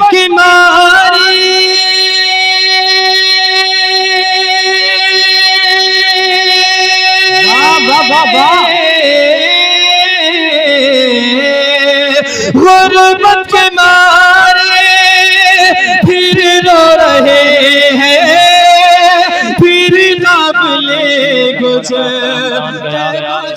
की मारी गुर्बत के मारे फिर रो रहे हैं, फिर काबिले गुजर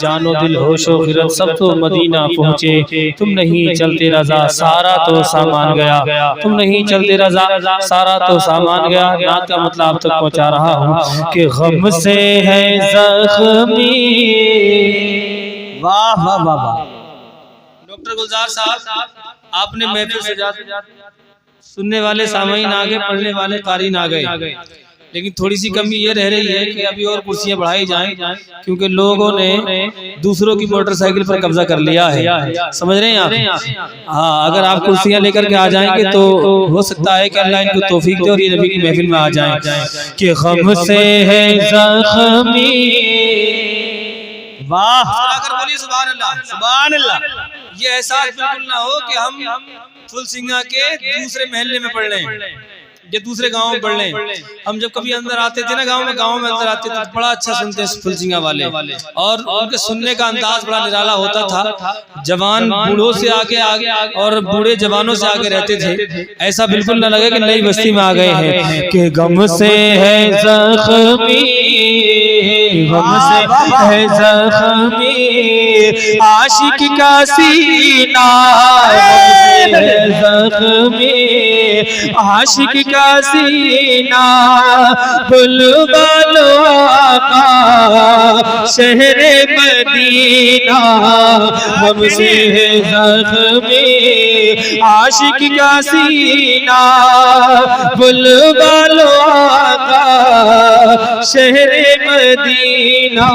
जानो दिल होशो फिरत सब तो मदीना पहुँचे। तुम नहीं चलते रजा सारा तो सामान गया, तुम नहीं चलते रजा सारा तो सामान गया। नात का मतलब आप तक पहुँचा रहा हूँ कि गम से है जख्मी। वाह वाह वाह वाह। डॉक्टर गुलजार साहब, आपने महफिल सजा, सुनने वाले सामीन आ गए, पढ़ने वाले कारीन आ गए, लेकिन थोड़ी सी कमी ये रह रही है कि अभी और कुर्सियां बढ़ाई जाएं, क्योंकि लोगों ने दूसरों की मोटरसाइकिल पर कब्जा कर लिया है। समझ रहे हैं आप? हाँ, अगर आप कुर्सियां लेकर के आ जाएंगे तो हो सकता है कि अल्लाह इनको तौफीक दे और ये नबी की महफिल में आ जाएं कि गम से है जख्मी। वाह, बोलिए सुभान अल्लाह, सुभान अल्लाह। ये एहसास बिल्कुल ना हो कि हम फुलसिंगा के दूसरे महल्ले में पढ़ लें या दूसरे गांव में पढ़ लें। हम जब कभी अंदर आते थे ना गांव में अंदर आते थे तो बड़ा अच्छा सुनते हैं फुलसिंगा वाले, और उनके सुनने का अंदाज बड़ा निराला होता था। जवान बूढ़ों से आगे और बूढ़े जवानों से आगे रहते थे। ऐसा बिल्कुल न लगे कि नई बस्ती में आ गए हैं कि गम से है जख्मी, गम से है जख्मी आशिक का सीना, जख्मी आशिक का सीना। बुलवा लो आका शहरे मदीना, हमसे है जख्मी आशिक का सीना। बुलवा लो आका शहरे मदीना,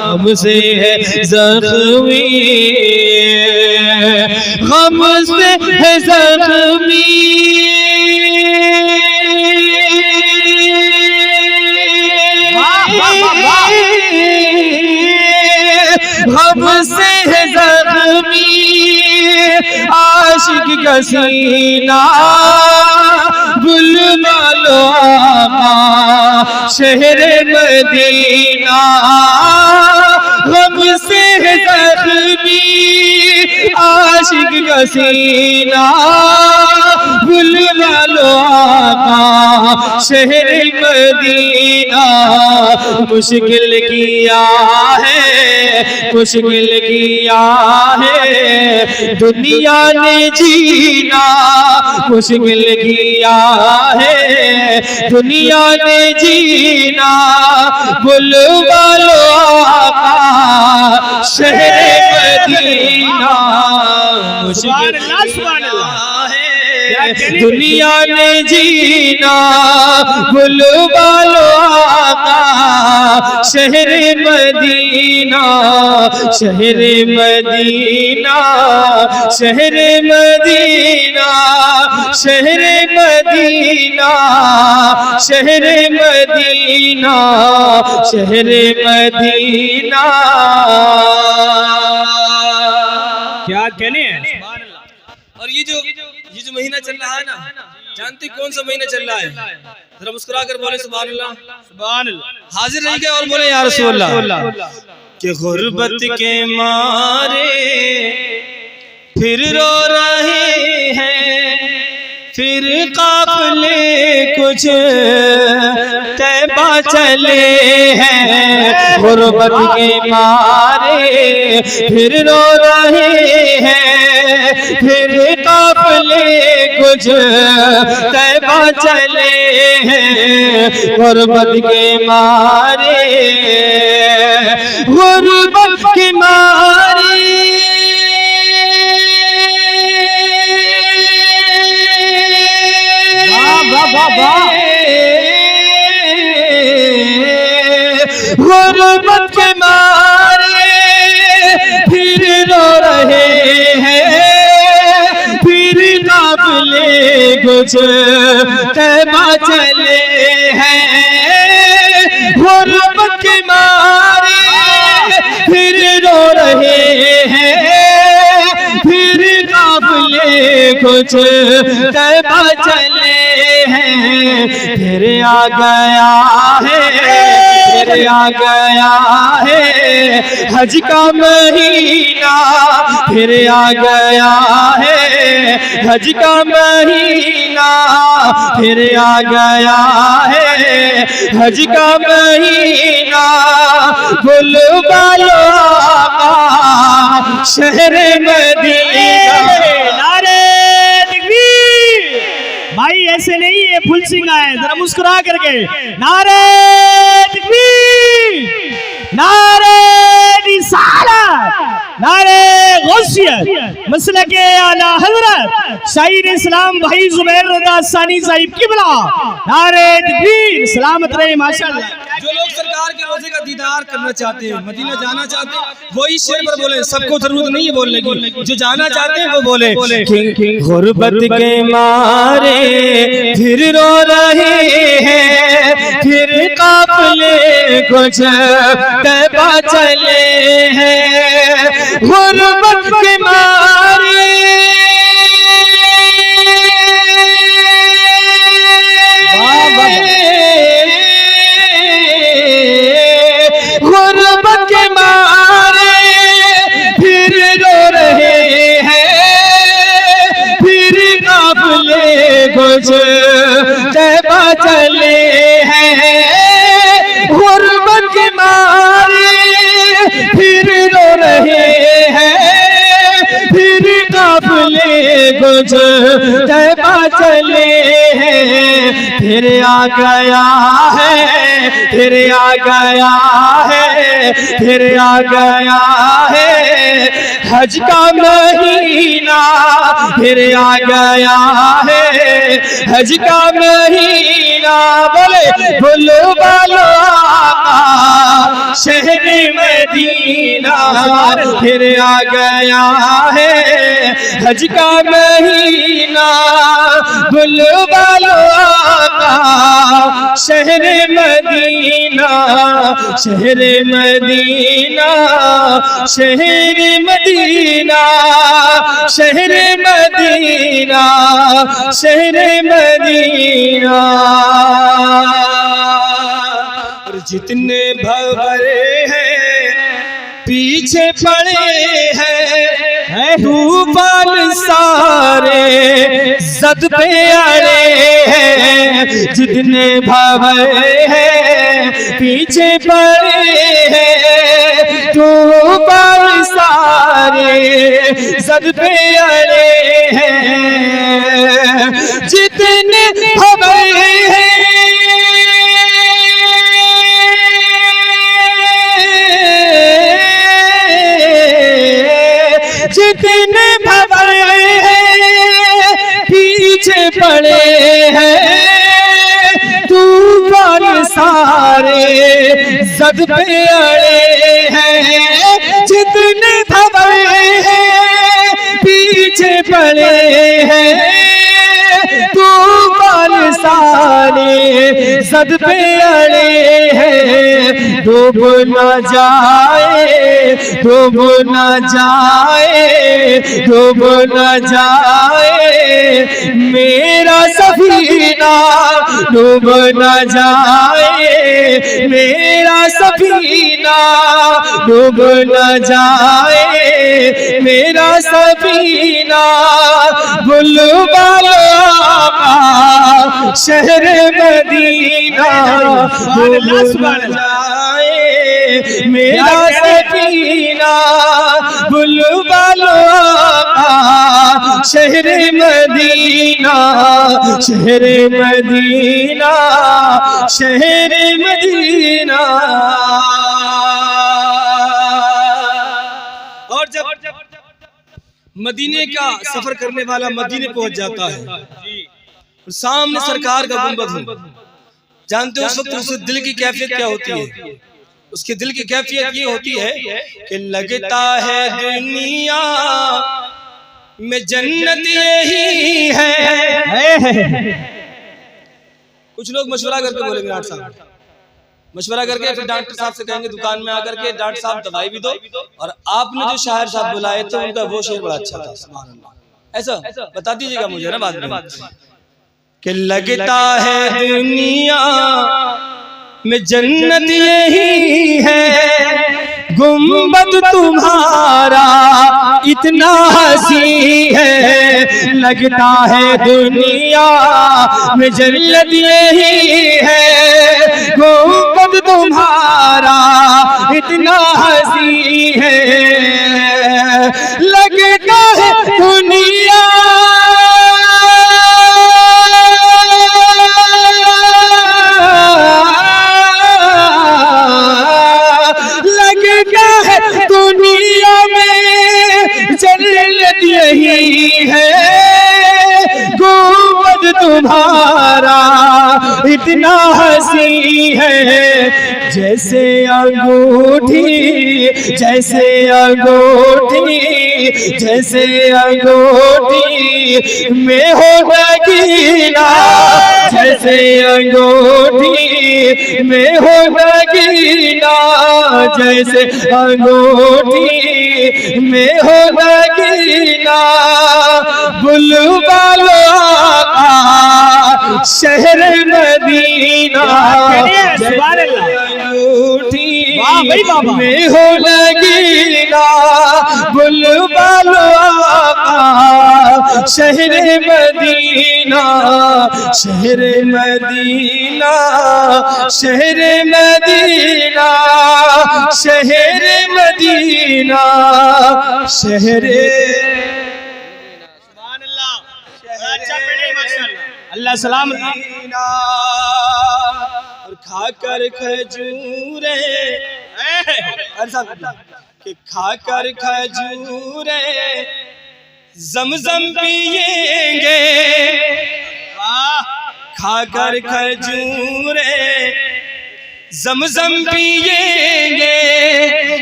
हमसे है जख्मी, गम से है जख्मी। गम से है जख्मी आशिक का सीना। बुलवा लो आका शहरे मदीना, गम से है जख्मी आशिक का सीना। बुलवा लो आका शहरे मदीना। मुश्किल किया है, मुश्किल किया है दुनिया ने जीना, मुश्किल किया है दुनिया ने जीना। बुलवा लो आका शहरे मदीना, मुश्किल दुनिया ने जीना। बुलवा लो आका शहरे मदीना, शहरे मदीना, शहरे मदीना, शहरे मदीना, शहरे मदीना, शहरे मदीना। क्या कहने हैं? और ये जो महीना चल रहा है ना, जानते कौन सा महीना चल रहा है? जरा मुस्कुरा कर बोले सुभान अल्लाह, सुभान अल्लाह। हाजिर रह गए और बोले या रसूल अल्लाह कि गुर्बत के मारे फिर रो रहे हैं, फिर काफिले कुछ तैबा चले हैं। गुर्बत के मारे फिर रो रहे हैं, फिर काफिले कुछ तैबा चले हैं। गुर्बत के मारे, गुर्बत के मारे गुर्बत के मारे फिर रो रहे हैं, फिर काफिले कुछ तैबा चले हैं। गुर्बत के मारे फिर रो रहे हैं, फिर काफिले कुछ तैबा चले हैं, फिर आ गया है, फिर आ गया है हज का महीना, फिर आ गया है हज का महीना, फिर आ गया है हज का महीना। बुलवा लो आका शहर मदीना। नारे तकबीर। भाई ऐसे नहीं है, फुल सिंह आए, जरा मुस्कुरा करके नारे तकबीर, नारे रिसालत, नारे गौसियत, मसलके आला हजरत शाहीर इस्लाम भाई जुबैर रज़ा सानी साहिब किबला। नारे तकबीर, सलामत रहे माशाअल्लाह। जो लोग सरकार के रोजे का दीदार करना चाहते हैं, मदीना जाना चाहते हैं, वो इस शेर पर बोले। सबको जरूरत नहीं है बोलने की, जो जाना चाहते हैं वो बोले। गुर्बत के मारे फिर रो रहे हैं, फिर काफिले कुछ तैबा चले हैं, गुर्बत के मारे गुर्बत के मारे फिर रो रहे हैं, फिर काफिले कुछ तैबा चले हैं, गुर्बत के मारे फिर रो रहे हैं, फिर काफिले कुछ तैबा चले हैं, फिर आ गया है, फिर आ गया है, फिर आ गया है हज का महीना, फिर आ गया है हज का महीना। बोले बुलवा लो आका शहर मदीना, फिर आ गया है हज का महीना। बुलवा लो आका शहर मदीना, शहर मदीना, शहर मदीना, शहर मदीना, शहर मदीना। और जितने भंवरे हैं पीछे पड़े हैं, तूफान सारे जद पे अड़े हैं, जितने भंवरे हैं पीछे पड़े हैं, तूफान सारे जद पे अड़े हैं, जितने भंवरे हैं जितने भंवरे हैं पीछे पड़े हैं, तूफान सारे जद पे अड़े हैं, जितने भंवरे हैं पीछे पड़े हैं, तूफान सारे जद पे अड़े हैं। डूब न जाए, डूब न जाए, डूब न जाए मेरा सफीना, डूब न जाए मेरा सफीना, डूब न जाए मेरा सफीना। बुलवा लो आका शहर मदीना, डूब न जाए मेरा सफीना। बुलवा लो आका शहर मदीना, शहर मदीना, शहर मदीना। और जब मदीने का सफर करने वाला मदीने पहुंच जाता है, सामने सरकार का गुंबद हो, जानते हो उस वक्त उसके दिल की कैफियत क्या होती है? उसके दिल की कैफियत ये होती है कि लगता है दुनिया में जन्नत यही है। कुछ लोग मशवरा करके बोलेंगे डॉक्टर साहब, मशवरा करके फिर डॉक्टर साहब से कहेंगे दुकान में आकर के डॉक्टर साहब दवाई भी दो, और आपने जो शायर साहब बुलाए थे उनका वो शेर बड़ा अच्छा था, सुभान अल्लाह। ऐसा बता दीजिएगा मुझे ना बाद में कि लगता है दुनिया में जन्नत यही है, गुंबद तुम्हारा इतना हंसी है। लगता है दुनिया में जन्नत यही है, गुंबद तुम्हारा इतना हंसी है। लगता है दुनिया दुनिया में जन्नत यही है, गुंबद तुम्हारा इतना हंसी है। जैसे अंगूठी जैसे अंगूठी जैसे अंगूठी में हो नगीना, जैसे अंगूठी में हो नगीना, जैसे अंगूठी में हो नगीना। बुलबुल शहर मदीना, अंगूठी में हो नगीना। बुलबुल शहर मदीना, शहर मदीना, शहर मदीना, शहर मदीना, शहर अल्लाह सलाम। और खाकर खजूरे कि खाकर खजूरे जमजम पिएंगे, खाकर खजूरे जमजम पिएंगे।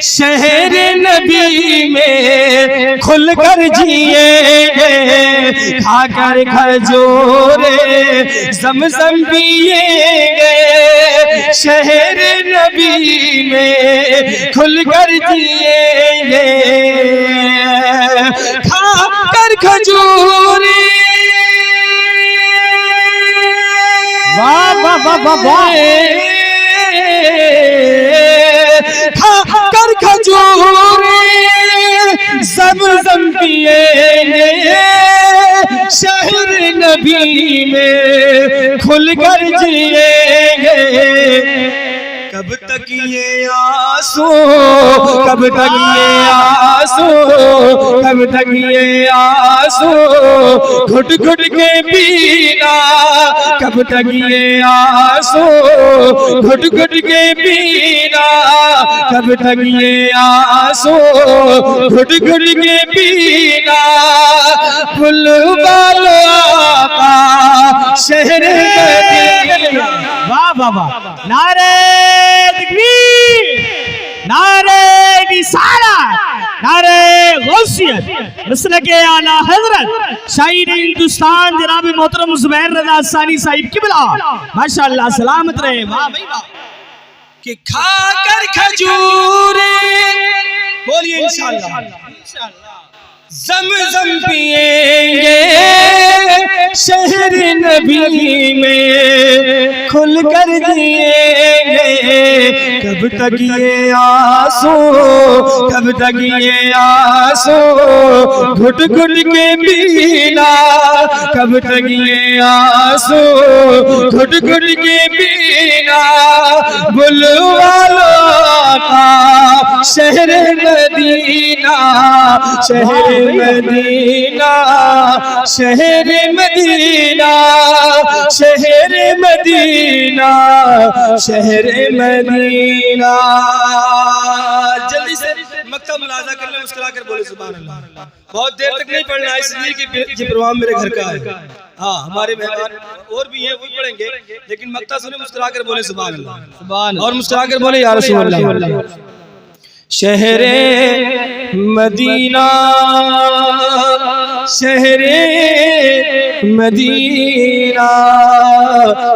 शहर नबी में खुलकर जिएंगे, खाकर खजूरे जमजम पिएंगे। शहर नबी में खुलकर जिएंगे, खाकर खजूरे। वाह वाह वाह वाह वाह। खाकर खजूरे ज़मज़म पिएंगे। शहर नबी में खुलकर जिएंगे। कब तक ये आंसू, कब तक ये आंसू, कब तक ये आंसू घुट घुट के पीना। कब तक ये आंसू घुट घुट के पीना। कब तक ये आंसू घुट घुट के पीना। बुलबुल आका शहर मदीना। वाह वाह वाह। नारे तकबीर, नारे रिसालत, नारे गौसियत, मसलके आला हजरत शाहीन हिंदुस्तान जनाब मोहतरम जुबैर रज़ा सानी साहिब किबला माशाअल्लाह सलामत रहे। वाह भाई वाह। कि खाकर खजूरे बोलिए इंशाअल्लाह ज़मज़म पिएंगे। शहर नबी में खुलकर जिएंगे। कब तक ये आंसू, कब तक ये आंसू घुट घुट के पीना। कब तक ये आंसू घुट घुट के पीना। बुलबुल का शहर मदीना, शहर मदीना, शहर मदीना, शहर मदीना, शहर मदीना। जल्दी से मक्का मुलाजा कर ले, मुस्कुरा कर बोले सुभान अल्लाह। बहुत देर तक नहीं पढ़ना है इसलिए कि ये प्रोग्राम मेरे घर का है। हाँ, हमारे मेहमान और भी हैं, वो पढ़ेंगे, लेकिन मक्ता सुने मुस्कुरा कर बोले सुभान अल्लाह, सुभान, और मुस्कुरा कर बोले या रसूल अल्लाह। शहरे मदीना, शहरे मदीना,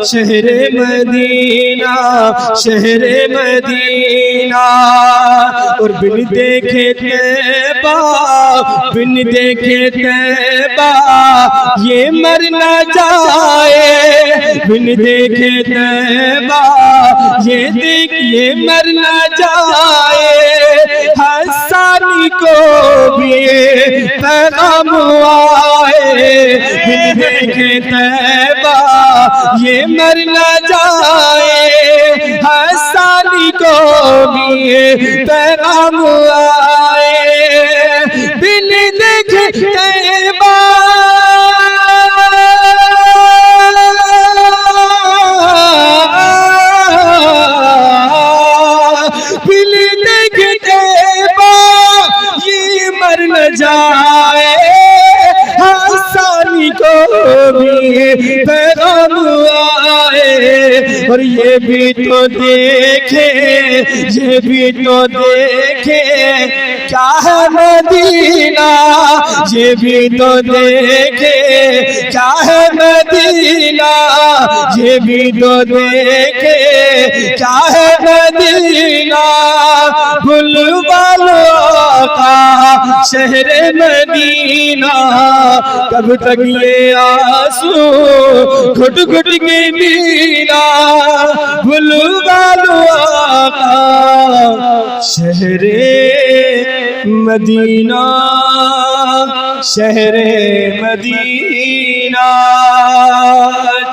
शहरे मदीना, शहरे मदीना। और बिन देखे तैबा, बिन देखे तैबा ये मर न जाए, बिन देखे तैबा ये मर न जाए। हसानी को भी पैगाम आए, बिन देखे तैबा ये मर न जाए। हसानी को भी पैगाम आए, बिन देखे तैबा मर न जाए। हसानी को भी पैगाम आए। और ये भी तो देखे, ये भी तो देखे क्या है मदीना, ये भी तो देखे क्या है मदीना, ये भी तो देखे क्या है मदीना। भूल वालों का शहरे मदीना, कब तक ये आंसू घुट घुट के पीना। भूल वालों का शहरे मदीना, शहरे मदीना।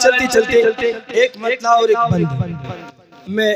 चलते चलते एक मतला और एक बंद मैं